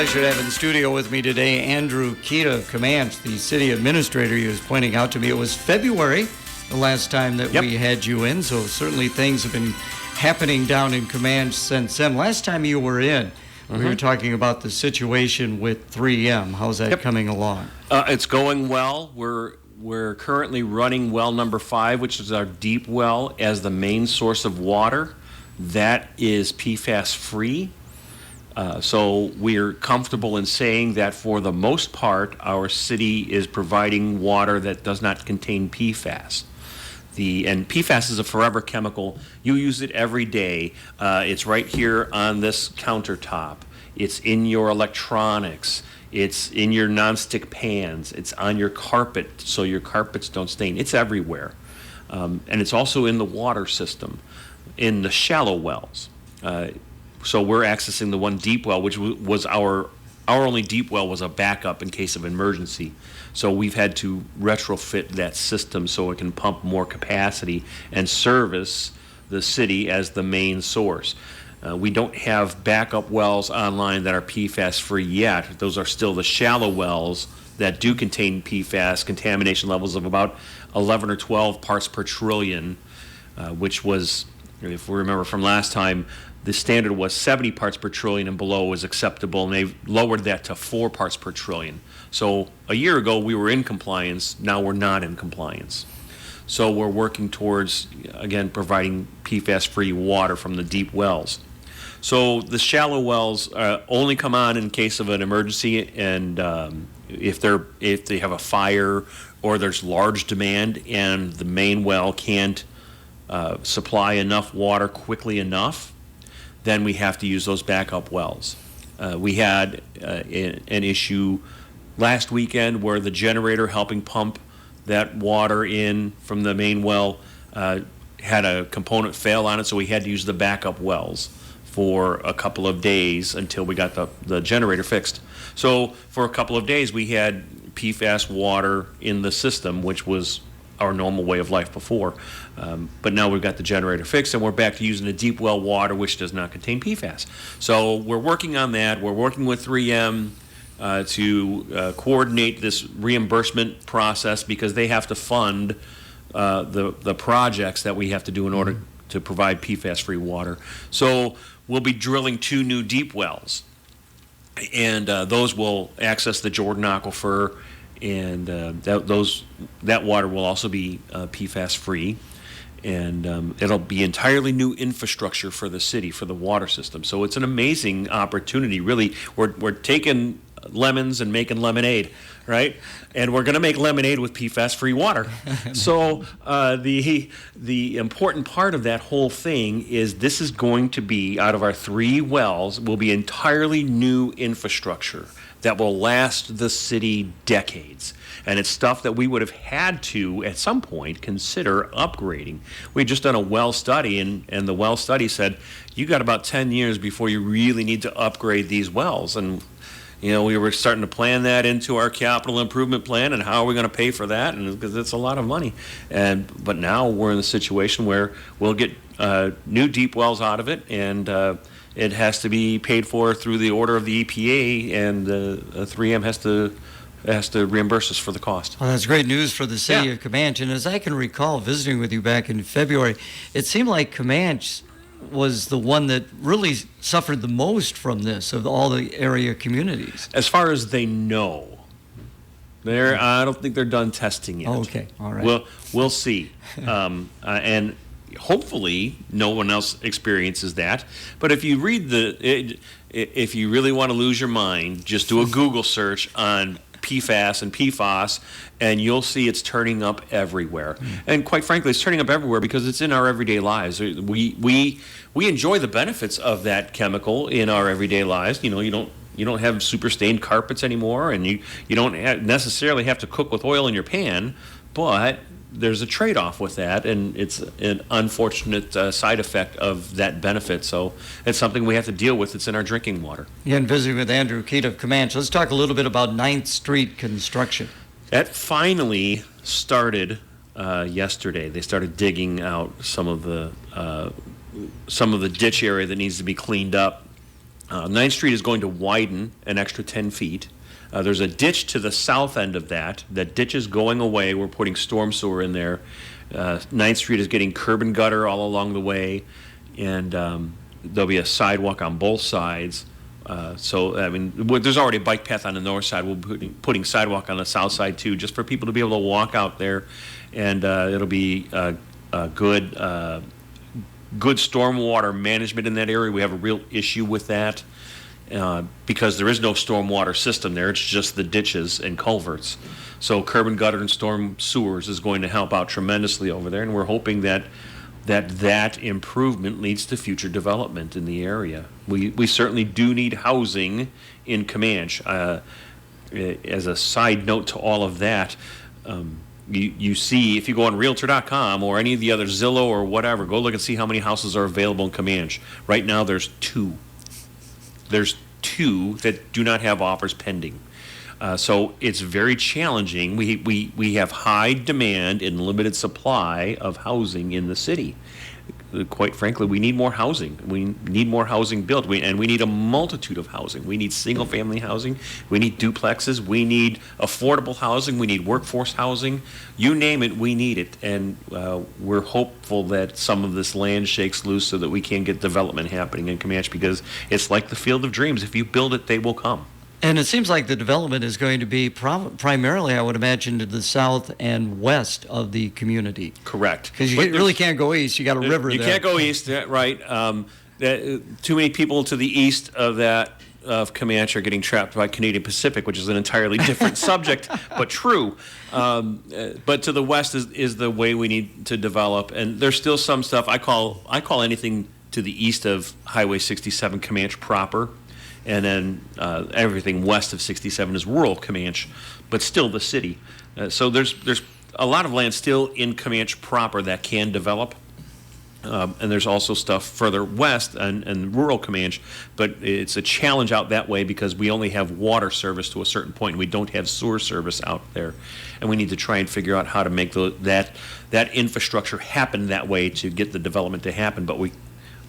pleasure to have in the studio with me today Andrew Kida of Camanche, the city administrator. He was pointing out to me it was February the last time that we had you in, so certainly things have been happening down in Camanche since then. Last time you were in, we were talking about the situation with 3M. How's that coming along? It's going well. We're currently running well number 5, which is our deep well, as the main source of water. That is PFAS free. So we're comfortable in saying that for the most part, our city is providing water that does not contain PFAS. And PFAS is a forever chemical. You use it every day. It's right here on this countertop. It's in your electronics. It's in your nonstick pans. It's on your carpet so your carpets don't stain. It's everywhere. And it's also in the water system, in the shallow wells. So we're accessing the one deep well, which was our only deep well, was a backup in case of emergency. So we've had to retrofit that system so it can pump more capacity and service the city as the main source. We don't have backup wells online that are PFAS free yet. Those are still the shallow wells that do contain PFAS, contamination levels of about 11 or 12 parts per trillion, which was, if we remember from last time, the standard was 70 parts per trillion and below was acceptable, and they've lowered that to 4 parts per trillion. So a year ago we were in compliance, now we're not in compliance. So we're working towards, again, providing PFAS-free water from the deep wells. So the shallow wells only come on in case of an emergency, and if they have a fire or there's large demand and the main well can't supply enough water quickly enough, then we have to use those backup wells. We had an issue last weekend where the generator helping pump that water in from the main well had a component fail on it, so we had to use the backup wells for a couple of days until we got the generator fixed. So for a couple of days we had PFAS water in the system, which was our normal way of life before. But now we've got the generator fixed and we're back to using the deep well water, which does not contain PFAS. So we're working on that. We're working with 3M to coordinate this reimbursement process, because they have to fund the projects that we have to do in order to provide PFAS-free water. So we'll be drilling 2 new deep wells, and those will access the Jordan Aquifer, and that water will also be PFAS-free, and it'll be entirely new infrastructure for the city, for the water system. So it's an amazing opportunity, really. We're taking lemons and making lemonade, right? And we're going to make lemonade with PFAS-free water. So the important part of that whole thing is this is going to be, out of our 3 wells, will be entirely new infrastructure that will last the city decades. And it's stuff that we would have had to, at some point, consider upgrading. We just done a well study, and the well study said, you got about 10 years before you really need to upgrade these wells. And we were starting to plan that into our capital improvement plan, and how are we going to pay for that? And because it's a lot of money. But now we're in a situation where we'll get new deep wells out of it, and it has to be paid for through the order of the EPA, and 3M has to reimburse us for the cost. Well, that's great news for the city of Camanche. And as I can recall visiting with you back in February, it seemed like Camanche was the one that really suffered the most from this of all the area communities. As far as they know, I don't think they're done testing yet. Oh, okay, all right. We'll see, and hopefully no one else experiences that. But if you read if you really want to lose your mind, just do a Google search on PFAS and PFOS, and you'll see it's turning up everywhere. And quite frankly, it's turning up everywhere because it's in our everyday lives. We enjoy the benefits of that chemical in our everyday lives. You don't have super stained carpets anymore, and you don't necessarily have to cook with oil in your pan, but there's a trade-off with that, and it's an unfortunate side effect of that benefit. So it's something we have to deal with. It's in our drinking water. Again, visiting with Andrew Kida of Camanche. Let's talk a little bit about 9th Street construction. That finally started yesterday. They started digging out some of the ditch area that needs to be cleaned up. 9th Street is going to widen an extra 10 feet. There's a ditch to the south end of that. That ditch is going away. We're putting storm sewer in there. 9th Street is getting curb and gutter all along the way, and there'll be a sidewalk on both sides. There's already a bike path on the north side. We'll be putting sidewalk on the south side too, just for people to be able to walk out there, and it'll be good stormwater management in that area. We have a real issue with that because there is no stormwater system there. It's just the ditches and culverts. So curb and gutter and storm sewers is going to help out tremendously over there, and we're hoping that improvement leads to future development in the area. We certainly do need housing in Camanche. As a side note to all of that, you see, if you go on Realtor.com or any of the other Zillow or whatever, go look and see how many houses are available in Camanche. Right now, there's two. There's two that do not have offers pending. So it's very challenging. We have high demand and limited supply of housing in the city. Quite frankly, we need more housing. We need more housing built, and we need a multitude of housing. We need single-family housing. We need duplexes. We need affordable housing. We need workforce housing. You name it, we need it. And we're hopeful that some of this land shakes loose so that we can get development happening in Camanche, because it's like the Field of Dreams. If you build it, they will come. And it seems like the development is going to be primarily, I would imagine, to the south and west of the community. Correct. Because you really can't go east. You got a river there. You can't go east, right? Too many people to the east of Camanche are getting trapped by Canadian Pacific, which is an entirely different subject, but true. But to the west is the way we need to develop. And there's still some stuff. I call anything to the east of Highway 67 Camanche proper. And then everything west of 67 is rural Camanche, but still the city. So there's a lot of land still in Camanche proper that can develop. And there's also stuff further west and rural Camanche, but it's a challenge out that way because we only have water service to a certain point. We don't have sewer service out there. And we need to try and figure out how to make that infrastructure happen that way to get the development to happen. But we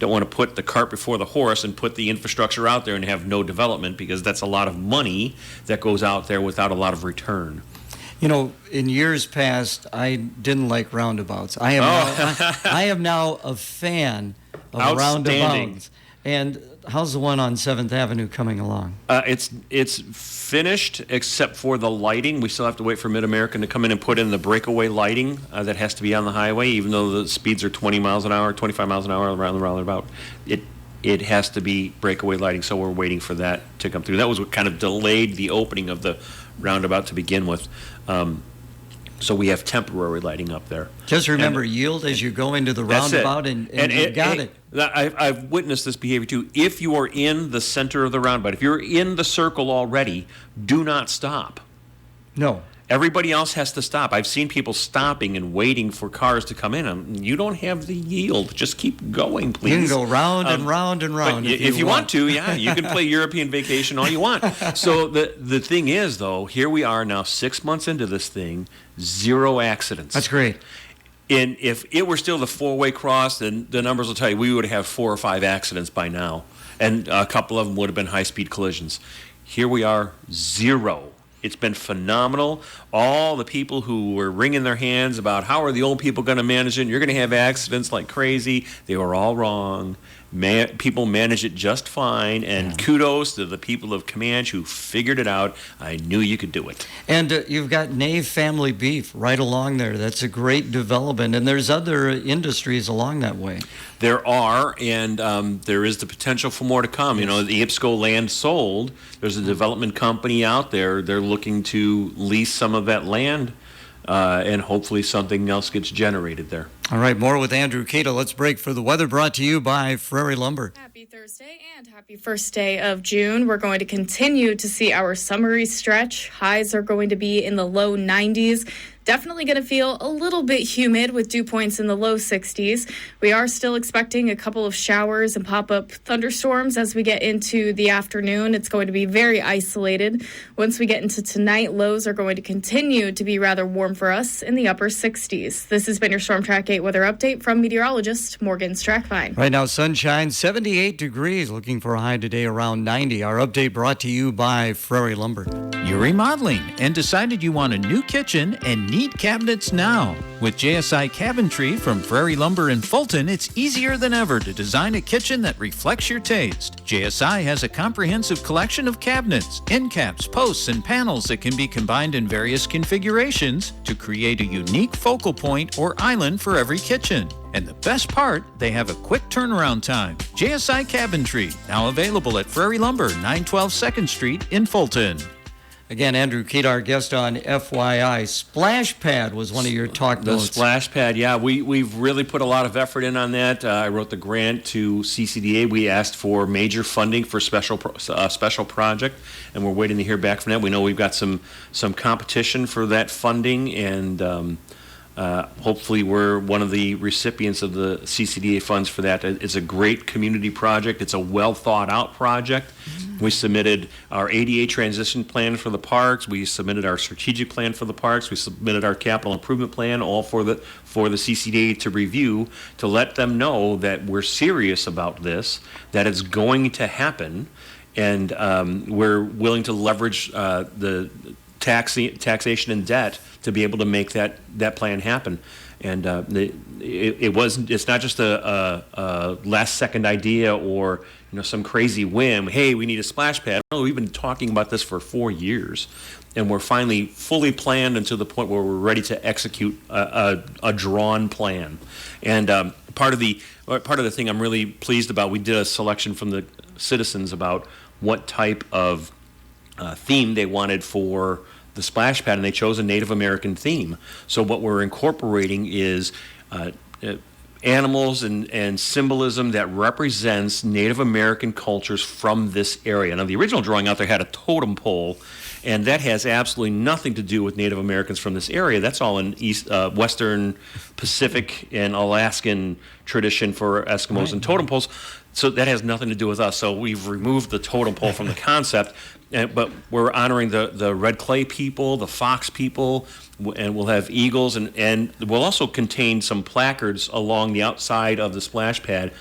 don't want to put the cart before the horse and put the infrastructure out there and have no development, because that's a lot of money that goes out there without a lot of return. You know, in years past, I didn't like roundabouts. I am now a fan of roundabouts. And how's the one on 7th Avenue coming along? It's finished except for the lighting. We still have to wait for Mid-American to come in and put in the breakaway lighting that has to be on the highway, even though the speeds are 20 miles an hour, 25 miles an hour around the roundabout. It has to be breakaway lighting, so we're waiting for that to come through. That was what kind of delayed the opening of the roundabout to begin with. So we have temporary lighting up there. Just remember, yield as you go into the roundabout, and you got it. I've witnessed this behavior too. If you are in the center of the roundabout, if you're in the circle already, do not stop. No. Everybody else has to stop. I've seen people stopping and waiting for cars to come in. You don't have the yield. Just keep going, please. You can go round and round and round if you want to. Yeah, you can play European Vacation all you want. So the thing is, though, here we are now 6 months into this thing, 0 accidents. That's great. And if it were still the four-way cross, then the numbers will tell you we would have 4 or 5 accidents by now. And a couple of them would have been high-speed collisions. Here we are, 0. It's been phenomenal. All the people who were wringing their hands about how are the old people going to manage it, and you're going to have accidents like crazy, they were all wrong. People manage it just fine, and kudos to the people of Camanche who figured it out. I knew you could do it. And you've got Nave Family Beef right along there. That's a great development, and there's other industries along that way. There are, and there is the potential for more to come. You know, the IPSCO land sold. There's a development company out there. They're looking to lease some of that land, and hopefully something else gets generated there. All right, more with Andrew Kida. Let's break for the weather, brought to you by Frary Lumber. Happy Thursday and happy first day of June. We're going to continue to see our summery stretch. Highs are going to be in the low 90s. Definitely going to feel a little bit humid with dew points in the low 60s. We are still expecting a couple of showers and pop-up thunderstorms as we get into the afternoon. It's going to be very isolated. Once we get into tonight, lows are going to continue to be rather warm for us in the upper 60s. This has been your Storm Track 5-State Weather Update from meteorologist Morgan Strackvine. Right now, sunshine, 78 degrees, looking for a high today around 90. Our update brought to you by Prairie Lumber. You're remodeling and decided you want a new kitchen and need cabinets now. With JSI Cabinetry from Prairie Lumber in Fulton, it's easier than ever to design a kitchen that reflects your taste. JSI has a comprehensive collection of cabinets, end caps, posts, and panels that can be combined in various configurations to create a unique focal point or island for every kitchen. And the best part, they have a quick turnaround time. JSI Cabinetry, now available at Prairie Lumber, 912 2nd Street in Fulton. Again, Andrew Kida, our guest on FYI. Splash pad was one of your talk notes. The splash pad, yeah. We've really put a lot of effort in on that. I wrote the grant to CCDA. We asked for major funding for special project, and we're waiting to hear back from that. We know we've got some competition for that funding, and hopefully we're one of the recipients of the CCDA funds for that. It's a great community project. It's a well thought out project. We submitted our ADA transition plan for the parks. We submitted our strategic plan for the parks. We submitted our capital improvement plan, all for the CCDA to review, to let them know that we're serious about this, that it's going to happen, and we're willing to leverage the taxation and debt to be able to make that plan happen. And it's not just a last second idea or some crazy whim. Hey, we need a splash pad. No, we've been talking about this for 4 years, and we're finally fully planned and to the point where we're ready to execute a drawn plan. And part of the thing I'm really pleased about, we did a selection from the citizens about what type of theme they wanted for the splash pad, and they chose a Native American theme. So what we're incorporating is animals and symbolism that represents Native American cultures from this area. Now, the original drawing out there had a totem pole, and that has absolutely nothing to do with Native Americans from this area. That's all in Western Pacific and Alaskan tradition for Eskimos and totem poles. So that has nothing to do with us. So we've removed the totem pole from the concept, but we're honoring the red clay people, the fox people, and we'll have eagles, and we'll also contain some placards along the outside of the splash pad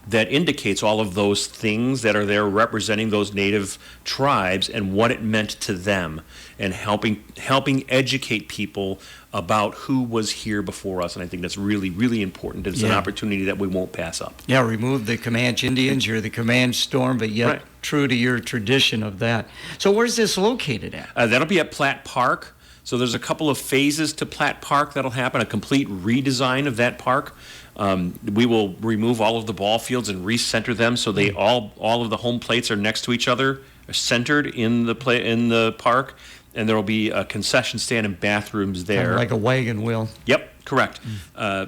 that indicates all of those things that are there representing those native tribes and what it meant to them, and helping educate people about who was here before us. And I think that's really, really important. It's an opportunity that we won't pass up. Yeah, remove the Camanche Indians. You're the Camanche Storm, but yet true to your tradition of that. So where's this located at? That'll be at Platt Park. So there's a couple of phases to Platt Park that'll happen, a complete redesign of that park. We will remove all of the ball fields and recenter them so they all of the home plates are next to each other, are centered in the park, and there will be a concession stand and bathrooms there. Kind of like a wagon wheel. Yep, correct.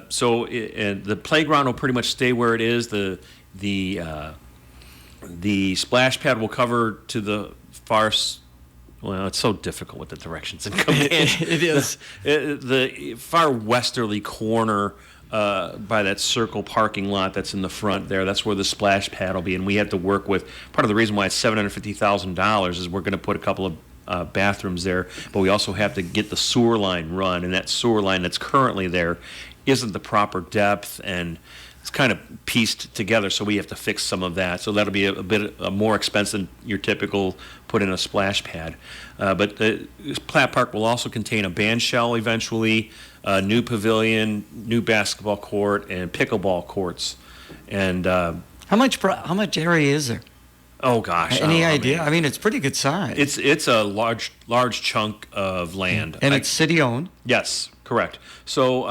So the playground will pretty much stay where it is. The splash pad will cover to the far. Well, it's so difficult with the directions in Camanche. It is. The far westerly corner by that circle parking lot that's in the front there, that's where the splash pad will be. And we have to work with, part of the reason why it's $750,000 is we're going to put a couple of bathrooms there, but we also have to get the sewer line run. And that sewer line that's currently there isn't the proper depth, and it's kind of pieced together, so we have to fix some of that. So that'll be a bit more expensive than your typical put in a splash pad. But the Platt Park will also contain a band shell eventually, a new pavilion, new basketball court, and pickleball courts. And how much area is there? Oh gosh, any idea? I mean, it's pretty good size. It's a large chunk of land, and it's city owned. Yes, correct. So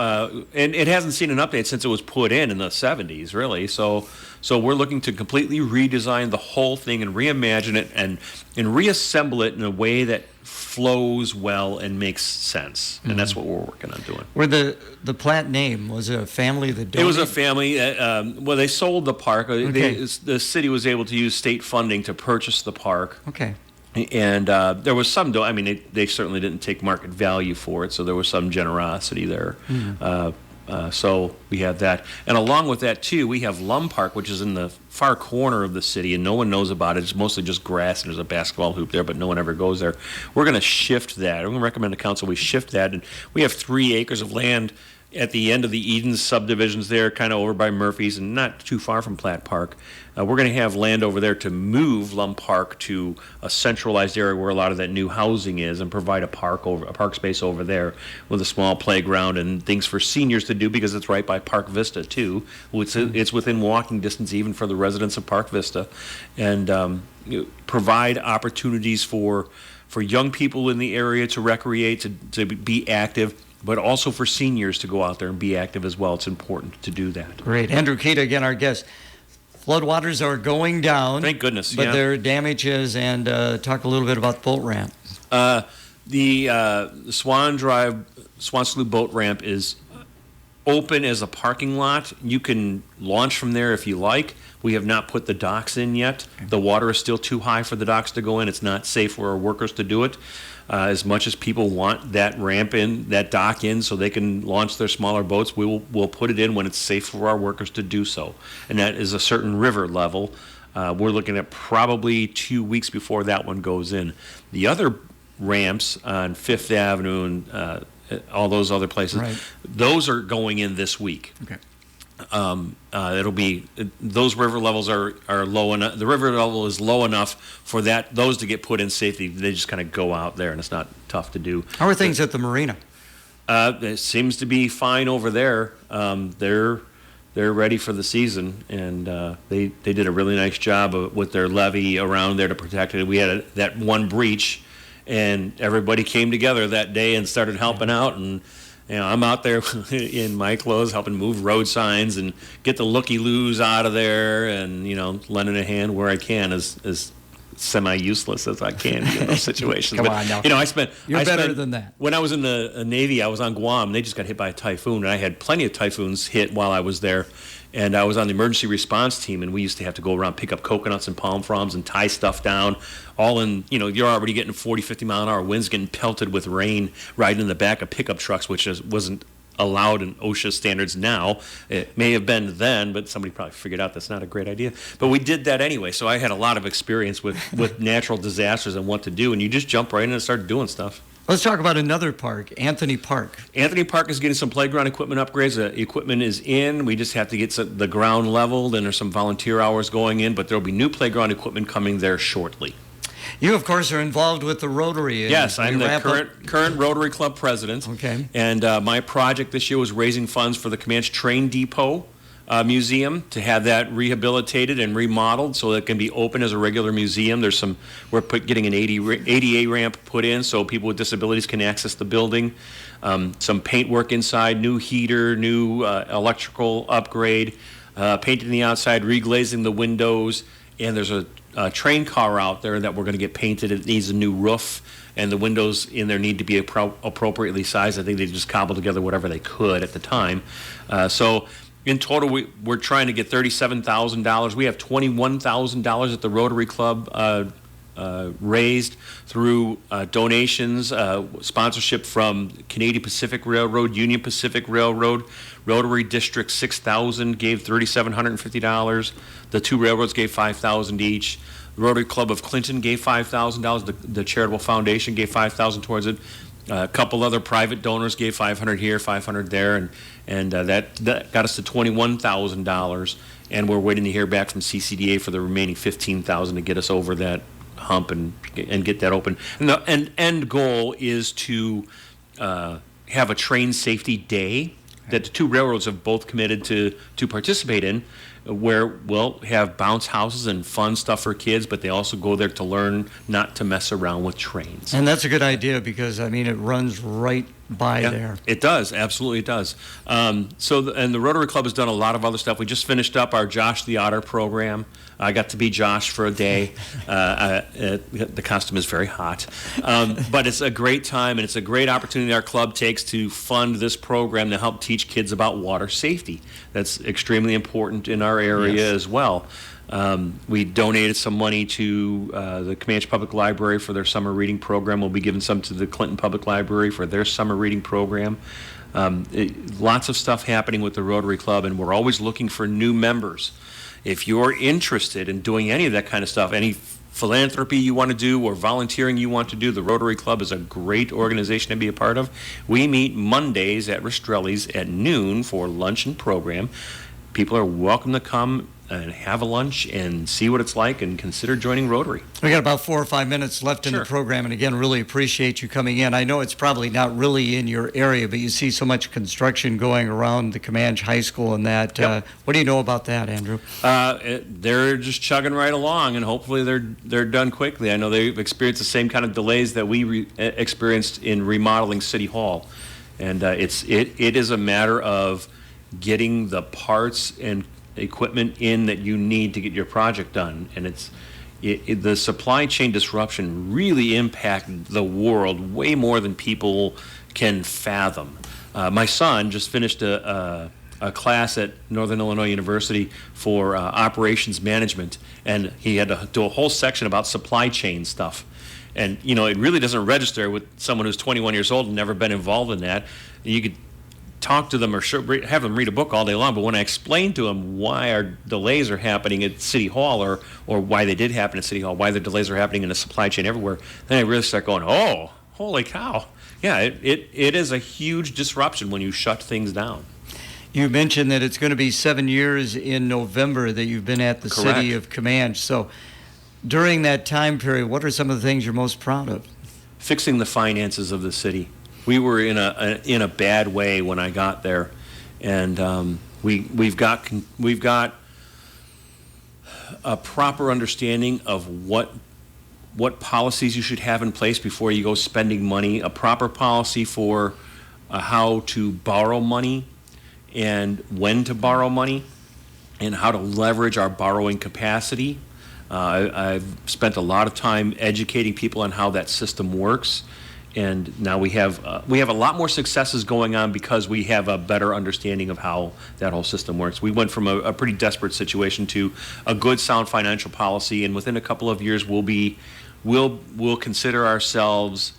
and it hasn't seen an update since it was put in the 70s, really. So we're looking to completely redesign the whole thing and reimagine it and reassemble it in a way that flows well and makes sense. And that's what we're working on doing. Where the Platt name was a family that donated? It was a family. Well, they sold the park. Okay. The city was able to use state funding to purchase the park. Okay. And there was some, I mean, they certainly didn't take market value for it, so there was some generosity there. So we have that. And along with that, too, we have Lum Park, which is in the far corner of the city, and no one knows about it. It's mostly just grass, and there's a basketball hoop there, but no one ever goes there. We're going to shift that. I'm going to recommend to council we shift that. And we have 3 acres of land at the end of the Eden subdivisions there, kind of over by Murphy's and not too far from Platt Park. We're going to have land over there to move Lum Park to a centralized area where a lot of that new housing is, and provide a park space over there with a small playground and things for seniors to do, because it's right by Park Vista too. It's within walking distance even for the residents of Park Vista, and provide opportunities for young people in the area to recreate, to be active, but also for seniors to go out there and be active as well. It's important to do that. Great. Andrew Kida, again, our guest. Floodwaters are going down. Thank goodness. But there are damages, and talk a little bit about the boat ramp. The Swan Slough boat ramp is open as a parking lot. You can launch from there if you like. We have not put the docks in yet. The water is still too high for the docks to go in. It's not safe for our workers to do it. As much as people want that ramp in, that dock in, so they can launch their smaller boats, we'll put it in when it's safe for our workers to do so. And that is a certain river level. We're looking at probably 2 weeks before that one goes in. The other ramps on Fifth Avenue and all those other places, right, those are going in this week. Okay. It'll be, those river levels are low enough. The river level is low enough for those to get put in safety. They just kind of go out there, and it's not tough to do. How are things at the marina? It seems to be fine over there. They're ready for the season, and they did a really nice job with their levee around there to protect it. We had that one breach, and everybody came together that day and started helping out. And I'm out there in my clothes helping move road signs and get the looky-loos out of there, and lending a hand where I can, as semi-useless as I can in those situations. Come on now. You're better than that. When I was in the Navy, I was on Guam. They just got hit by a typhoon, and I had plenty of typhoons hit while I was there. And I was on the emergency response team, and we used to have to go around, pick up coconuts and palm fronds and tie stuff down, all in, you're already getting 40, 50 mile an hour winds, getting pelted with rain, riding in the back of pickup trucks, which wasn't allowed in OSHA standards now. It may have been then, but somebody probably figured out that's not a great idea. But we did that anyway, so I had a lot of experience with natural disasters and what to do, and you just jump right in and start doing stuff. Let's talk about another park, Anthony Park. Anthony Park is getting some playground equipment upgrades. The equipment is in. We just have to get the ground leveled, and there's some volunteer hours going in, but there will be new playground equipment coming there shortly. You, of course, are involved with the Rotary. Yes, I'm the current Rotary Club president. Okay. And my project this year was raising funds for the Camanche Train Depot Museum, to have that rehabilitated and remodeled so that it can be open as a regular museum. We're getting an ADA ramp put in so people with disabilities can access the building. Some paint work inside, new heater, new electrical upgrade, painting the outside, reglazing the windows, and there's a train car out there that we're going to get painted. It needs a new roof, and the windows in there need to be appropriately sized. I think they just cobbled together whatever they could at the time. So in total, we're trying to get $37,000. We have $21,000 at the Rotary Club raised through donations, sponsorship from Canadian Pacific Railroad, Union Pacific Railroad. Rotary District 6,000 gave $3,750. The two railroads gave $5,000 each. The Rotary Club of Clinton gave $5,000. The charitable foundation gave $5,000 towards it. A couple other private donors gave $500 here, $500 there, and that got us to $21,000. And we're waiting to hear back from CCDA for the remaining $15,000 to get us over that hump and get that open. And the end goal is to have a train safety day that the two railroads have both committed to participate in, where we'll have bounce houses and fun stuff for kids, but they also go there to learn not to mess around with trains. And that's a good idea because, it runs right by there. It does. Absolutely it does. And the Rotary Club has done a lot of other stuff. We just finished up our Josh the Otter program. I got to be Josh for a day. The costume is very hot. But it's a great time, and it's a great opportunity our club takes to fund this program to help teach kids about water safety. That's extremely important in our area as well. We donated some money to the Camanche Public Library for their summer reading program. We'll be giving some to the Clinton Public Library for their summer reading program. Lots of stuff happening with the Rotary Club, and we're always looking for new members. If you're interested in doing any of that kind of stuff, any philanthropy you want to do or volunteering you want to do, the Rotary Club is a great organization to be a part of. We meet Mondays at Rastrelli's at noon for lunch and program. People are welcome to come and have a lunch and see what it's like and consider joining Rotary. We got about 4 or 5 minutes left in the program, and again, really appreciate you coming in. I know it's probably not really in your area, but you see so much construction going around the Camanche High School and that. Yep. What do you know about that, Andrew? They're just chugging right along, and hopefully they're done quickly. I know they've experienced the same kind of delays that we experienced in remodeling City Hall, and it is a matter of getting the parts and equipment in that you need to get your project done. And the supply chain disruption really impacted the world way more than people can fathom. My son just finished a class at Northern Illinois University for operations management, and he had to do a whole section about supply chain stuff. And it really doesn't register with someone who's 21 years old and never been involved in that. You could talk to them or have them read a book all day long, but when I explain to them why our delays are happening at City Hall or why they did happen at City Hall, why the delays are happening in the supply chain everywhere, then I really start going, oh, holy cow. Yeah, it is a huge disruption when you shut things down. You mentioned that it's going to be 7 years in November that you've been at the Correct. city of Camanche. So during that time period, what are some of the things you're most proud of? Fixing the finances of the city. We were in a bad way when I got there, and we've got a proper understanding of what policies you should have in place before you go spending money. A proper policy for how to borrow money and when to borrow money, and how to leverage our borrowing capacity. I've spent a lot of time educating people on how that system works. And now we have a lot more successes going on because we have a better understanding of how that whole system works. We went from a pretty desperate situation to a good, sound financial policy, and within a couple of years, we'll consider ourselves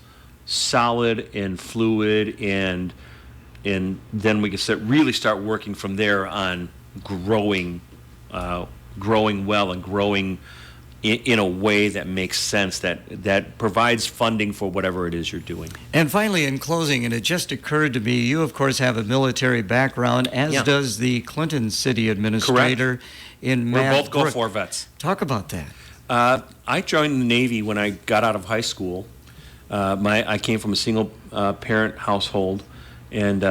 solid and fluid, and then we can really start working from there on growing well and growing in a way that makes sense, that provides funding for whatever it is you're doing. And finally, in closing, and it just occurred to me, you, of course, have a military background, as does the Clinton city administrator. Correct. In We're Matt both Gulf Brook. War vets. Talk about that. I joined the Navy when I got out of high school. I came from a single parent household, and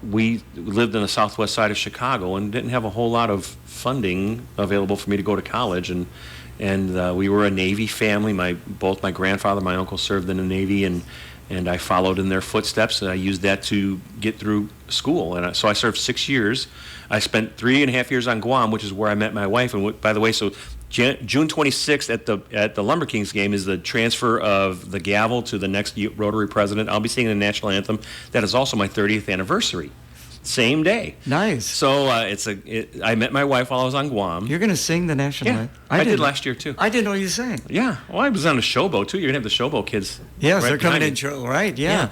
we lived on the southwest side of Chicago and didn't have a whole lot of funding available for me to go to college. And we were a Navy family. Both my grandfather and my uncle served in the Navy, and I followed in their footsteps, and I used that to get through school. And so I served 6 years. I spent 3.5 years on Guam, which is where I met my wife. And by the way, so June 26th at the Lumber Kings game is the transfer of the gavel to the next Rotary president. I'll be singing the national anthem. That is also my 30th anniversary. Same day. Nice. So I met my wife while I was on Guam. You're going to sing the national anthem? I did last year too. I didn't know you sang. Yeah. Well, I was on a showboat too. You're going to have the showboat kids. Yes, right they're coming in, behind me. right, yeah.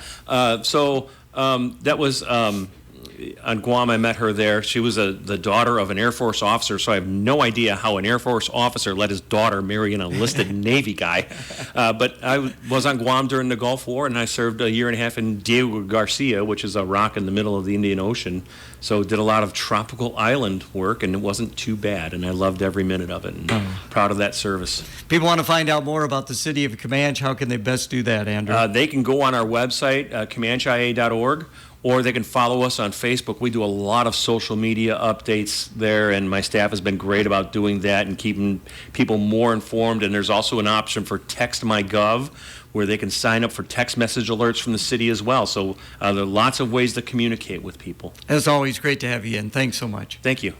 So that was on Guam. I met her there. She was the daughter of an Air Force officer, so I have no idea how an Air Force officer let his daughter marry an enlisted Navy guy. But I was on Guam during the Gulf War, and I served 1.5 years in Diego Garcia, which is a rock in the middle of the Indian Ocean. So did a lot of tropical island work, and it wasn't too bad, and I loved every minute of it, and proud of that service. People want to find out more about the city of Camanche. How can they best do that, Andrew? They can go on our website, CamancheIA.org, or they can follow us on Facebook. We do a lot of social media updates there, and my staff has been great about doing that and keeping people more informed. And there's also an option for Text My Gov, where they can sign up for text message alerts from the city as well. So there are lots of ways to communicate with people. As always, great to have you in. Thanks so much. Thank you.